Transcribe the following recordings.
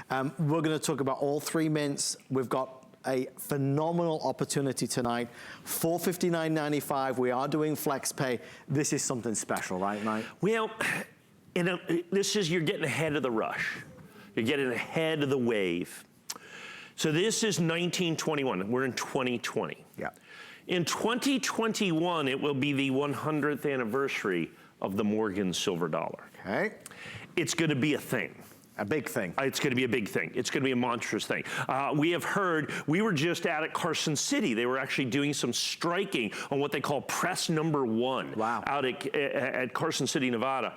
We're gonna talk about all 3 mints. We've got a phenomenal opportunity tonight. $459.95, we are doing flex pay. This is something special, right, Mike? Well, you're getting ahead of the rush. You're getting ahead of the wave. So this is 1921, we're in 2020. Yeah. In 2021, it will be the 100th anniversary of the Morgan silver dollar. Okay. It's gonna be a thing. A big thing. It's gonna be a big thing. It's gonna be a monstrous thing. We have heard, we were just out at Carson City. They were actually doing some striking on what they call press number 1. Wow. Out at Carson City, Nevada,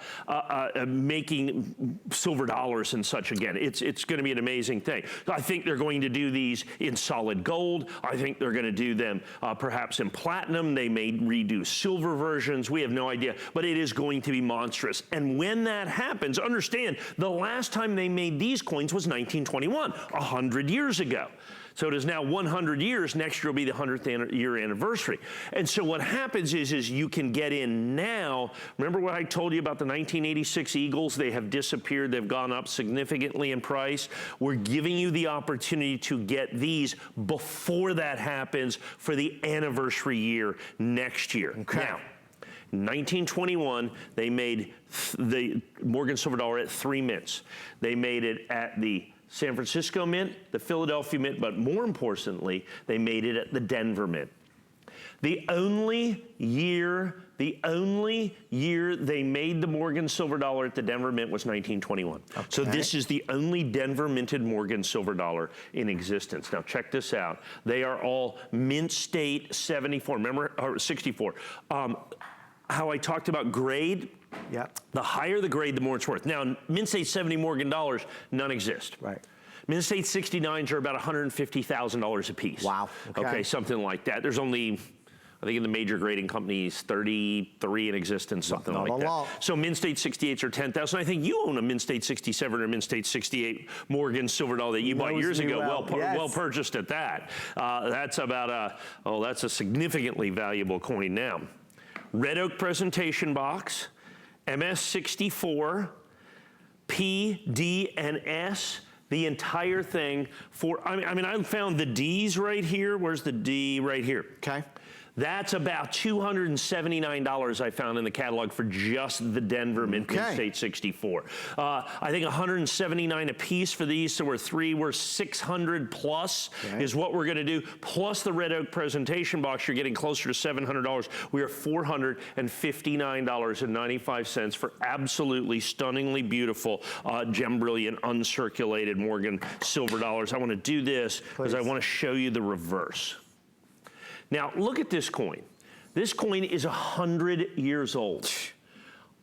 making silver dollars and such again. It's gonna be an amazing thing. I think they're going to do these in solid gold. I think they're gonna do them perhaps in platinum. They may redo silver versions. We have no idea, but it is going to be monstrous. And when that happens, understand, the last time they made these coins was 1921, 100 years ago. So it is now 100 years, next year will be the 100th year anniversary. And so what happens is you can get in now. Remember what I told you about the 1986 Eagles? They have disappeared, they've gone up significantly in price. We're giving you the opportunity to get these before that happens for the anniversary year next year. Okay. Now, 1921, they made the Morgan silver dollar at 3 mints. They made it at the San Francisco Mint, the Philadelphia Mint, but more importantly, they made it at the Denver Mint. The only year they made the Morgan silver dollar at the Denver Mint was 1921. Okay. So this is the only Denver minted Morgan silver dollar in existence. Now check this out. They are all mint state 74, remember, or 64. How I talked about grade, yeah. The higher the grade, the more it's worth. Now, Mint State 70 Morgan dollars, none exist. Right. Mint State 69s are about $150,000 a piece. Wow. Okay, something like that. There's only, I think in the major grading companies, 33 in existence, something like that. Lot. So Mint State 68s are 10,000. I think you own a Mint State 67 or Mint State 68 Morgan silver dollar that you bought years ago. Well purchased at that. That's about that's a significantly valuable coin now. Red Oak presentation box, MS64, PDS, the entire thing for, I mean, I found the D's right here. Where's the D? Right here. Okay. That's about $279 I found in the catalog for just the Denver Mint State 64. I think $179 a piece for these, so we're 600 plus is what we're gonna do. Plus the Red Oak presentation box, you're getting closer to $700. We are $459.95 for absolutely stunningly beautiful, gem brilliant, uncirculated Morgan silver dollars. I wanna do this because I wanna show you the reverse. Now, look at this coin. This coin is 100 years old.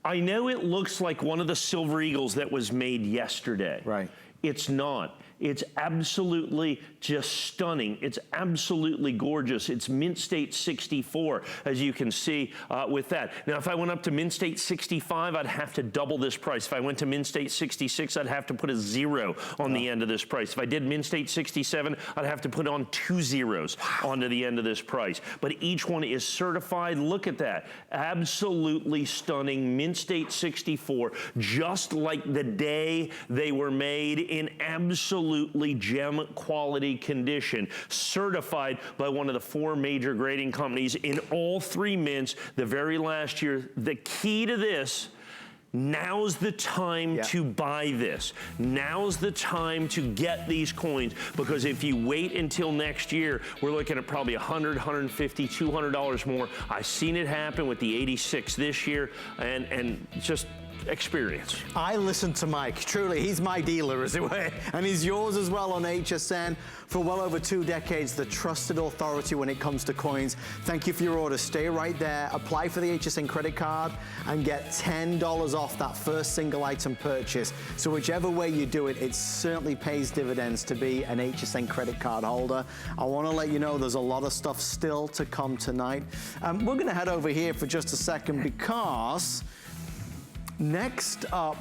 I know it looks like one of the Silver Eagles that was made yesterday. Right. It's not. It's absolutely just stunning. It's absolutely gorgeous. It's Mint State 64, as you can see with that. Now, if I went up to Mint State 65, I'd have to double this price. If I went to Mint State 66, I'd have to put a 0 on the end of this price. If I did Mint State 67, I'd have to put on 2 zeros onto the end of this price. But each one is certified. Look at that. Absolutely stunning Mint State 64, just like the day they were made, in absolutely gem quality condition, certified by one of the 4 major grading companies in all 3 mints the very last year. The key to this, now's the time to buy this. Now's the time to get these coins, because if you wait until next year, we're looking at probably $100, $150, $200 more. I've seen it happen with the 86 this year, and just experience. I listen to Mike. Truly, he's my dealer, as it were, and he's yours as well on HSN. For well over 2 decades, the trusted authority when it comes to coins. Thank you for your order. Stay right there. Apply for the HSN credit card and get $10 off that first single item purchase. So whichever way you do it, it certainly pays dividends to be an HSN credit card holder. I want to let you know there's a lot of stuff still to come tonight. We're going to head over here for just a second, because next up,